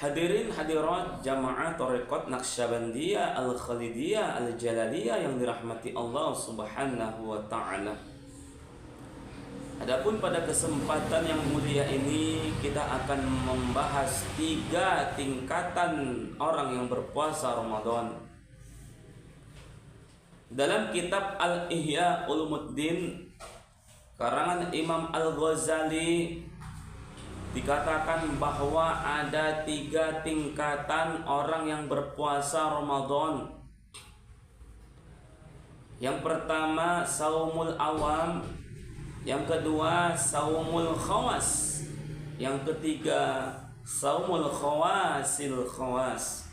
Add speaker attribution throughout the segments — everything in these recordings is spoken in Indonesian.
Speaker 1: Hadirin hadirat jamaah Thariqat Naqsyabandiyah Al-Khalidiyah Al-Jalaliyah yang dirahmati Allah Subhanahu wa taala. Adapun pada kesempatan yang mulia ini kita akan membahas 3 tingkatan orang yang berpuasa Ramadan. Dalam kitab Al-Ihya Ulumuddin karangan Imam Al-Ghazali dikatakan bahwa ada 3 tingkatan orang yang berpuasa Ramadan. Yang pertama saumul awam, yang kedua saumul khawas, yang ketiga saumul khawasil khawas.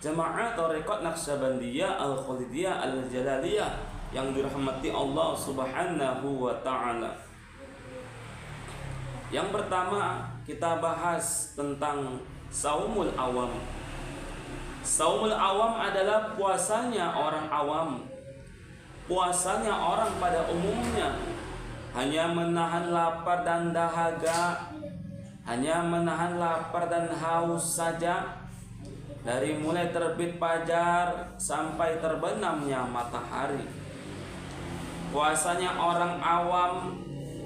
Speaker 1: Jamaah Thariqat Naqsyabandiyah Al-Khalidiyah Al-Jalaliyah yang dirahmati Allah Subhanahu wa taala. Yang pertama kita bahas tentang saumul awam. Saumul awam adalah puasanya orang awam. Puasanya orang pada umumnya hanya menahan lapar dan dahaga, hanya menahan lapar dan haus saja dari mulai terbit fajar sampai terbenamnya matahari. Puasanya orang awam,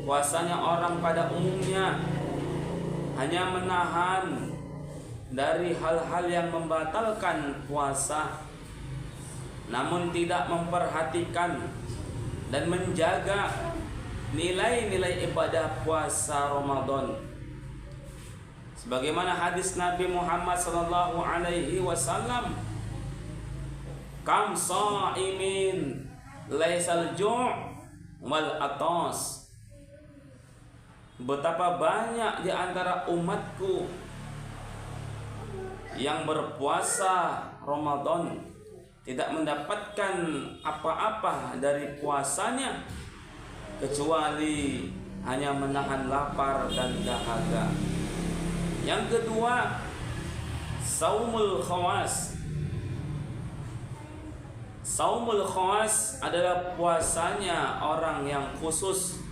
Speaker 1: puasanya orang pada umumnya hanya menahan dari hal-hal yang membatalkan puasa, namun tidak memperhatikan dan menjaga nilai-nilai ibadah puasa Ramadan. Sebagaimana hadis Nabi Muhammad sallallahu alaihi wasallam, kam shaimin laisal ju' wal atas. Betapa banyak di antara umatku yang berpuasa Ramadan tidak mendapatkan apa-apa dari puasanya kecuali hanya menahan lapar dan dahaga. Yang kedua, saumul khawas. Saumul khawas adalah puasanya orang yang khusus.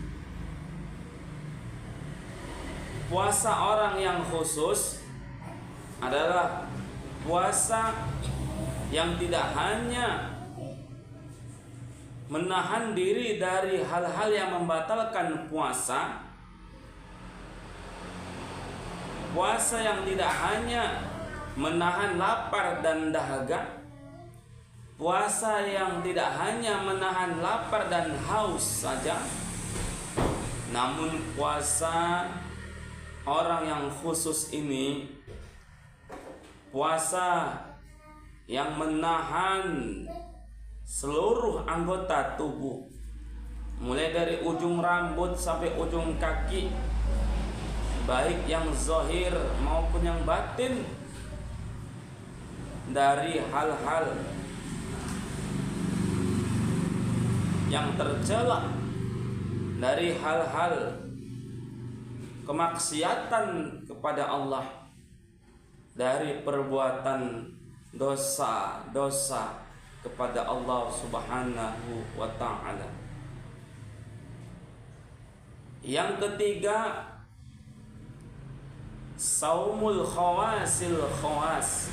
Speaker 1: Puasa orang yang khusus adalah puasa yang tidak hanya menahan diri dari hal-hal yang membatalkan puasa, puasa yang tidak hanya menahan lapar dan dahaga, puasa yang tidak hanya menahan lapar dan haus saja, namun puasa orang yang khusus ini puasa yang menahan seluruh anggota tubuh, mulai dari ujung rambut sampai ujung kaki, baik yang zahir maupun yang batin, dari hal-hal yang tercela, dari hal-hal kemaksiatan kepada Allah, dari perbuatan dosa-dosa kepada Allah Subhanahu wa ta'ala. Yang ketiga, saumul khawasil khawas.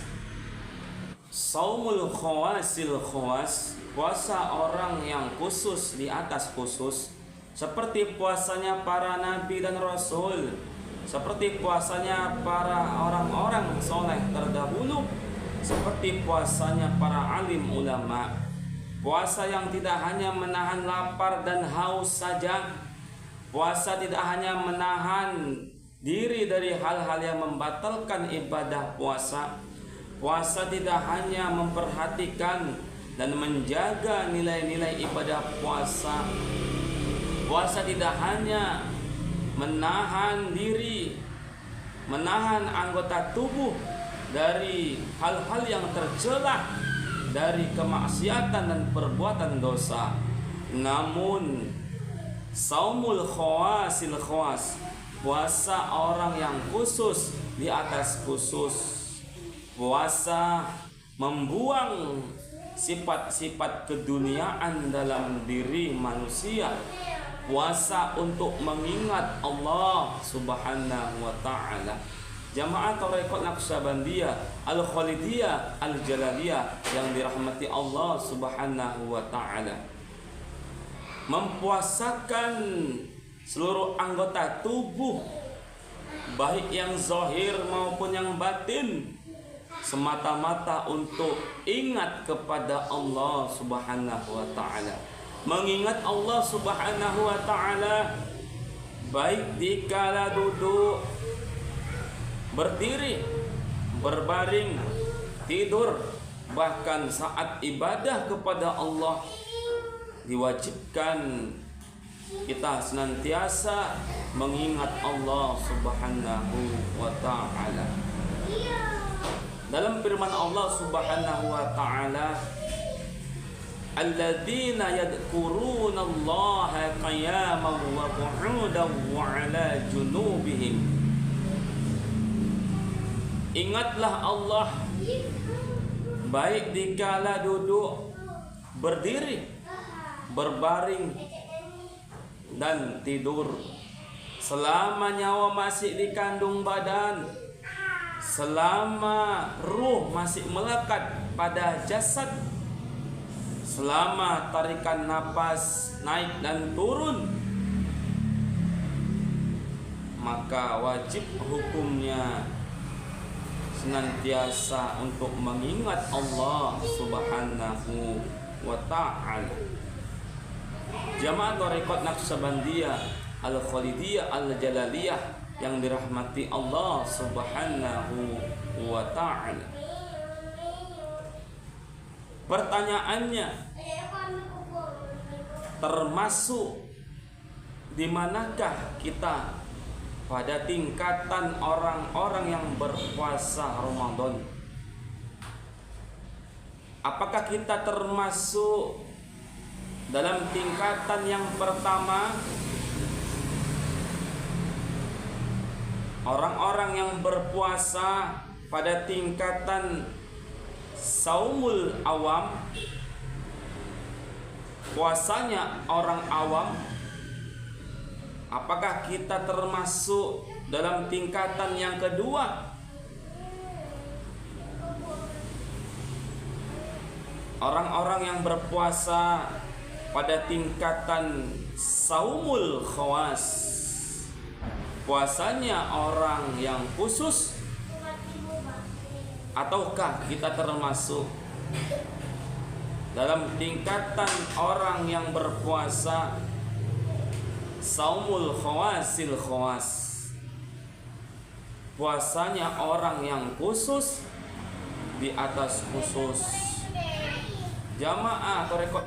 Speaker 1: Saumul khawasil khawas, puasa orang yang khusus di atas khusus, seperti puasanya para nabi dan rasul, seperti puasanya para orang-orang soleh terdahulu, seperti puasanya para alim ulama. Puasa yang tidak hanya menahan lapar dan haus saja, puasa tidak hanya menahan diri dari hal-hal yang membatalkan ibadah puasa, puasa tidak hanya memperhatikan dan menjaga nilai-nilai ibadah puasa, puasa tidak hanya menahan diri, menahan anggota tubuh dari hal-hal yang tercela, dari kemaksiatan dan perbuatan dosa, namun saumul khawasil khawas, puasa orang yang khusus di atas khusus, puasa membuang sifat-sifat keduniaan dalam diri manusia, puasa untuk mengingat Allah Subhanahu wa ta'ala, Jamaah Tarekat Naqsyabandiyah Al-Khalidiyah Al-Jalaliyah yang dirahmati Allah Subhanahu wa taala, mempuasakan seluruh anggota tubuh baik yang zahir maupun yang batin semata-mata untuk ingat kepada Allah Subhanahu wa taala. Mengingat Allah Subhanahu wa taala baik dikala duduk, berdiri, berbaring, tidur, bahkan saat ibadah kepada Allah, diwajibkan kita senantiasa mengingat Allah Subhanahu wa taala. Dalam firman Allah Subhanahu wa taala, alladzina yadhkurunallaha qiyaman wa qu'udan wa 'ala junubihim. Ingatlah Allah baik dikala duduk, berdiri, berbaring, dan tidur, selama nyawa masih di kandung badan, selama ruh masih melekat pada jasad, selama tarikan napas naik dan turun, maka wajib hukumnya senantiasa untuk mengingat Allah Subhanahu wa ta'ala. Jamaah Tarekat Naqsyabandiyah Al-Khalidiyah Al-Jalaliyah yang dirahmati Allah Subhanahu wa ta'ala. Pertanyaannya, termasuk di manakah kita pada tingkatan orang-orang yang berpuasa Ramadan? Apakah kita termasuk dalam tingkatan yang pertama, orang-orang yang berpuasa pada tingkatan saumul awam, puasanya orang awam? Apakah kita termasuk dalam tingkatan yang kedua, orang-orang yang berpuasa pada tingkatan saumul khawas, puasanya orang yang khusus? Ataukah kita termasuk dalam tingkatan orang yang berpuasa saumul khawasil khawas, puasanya orang yang khusus di atas khusus? Jamaah Tarekat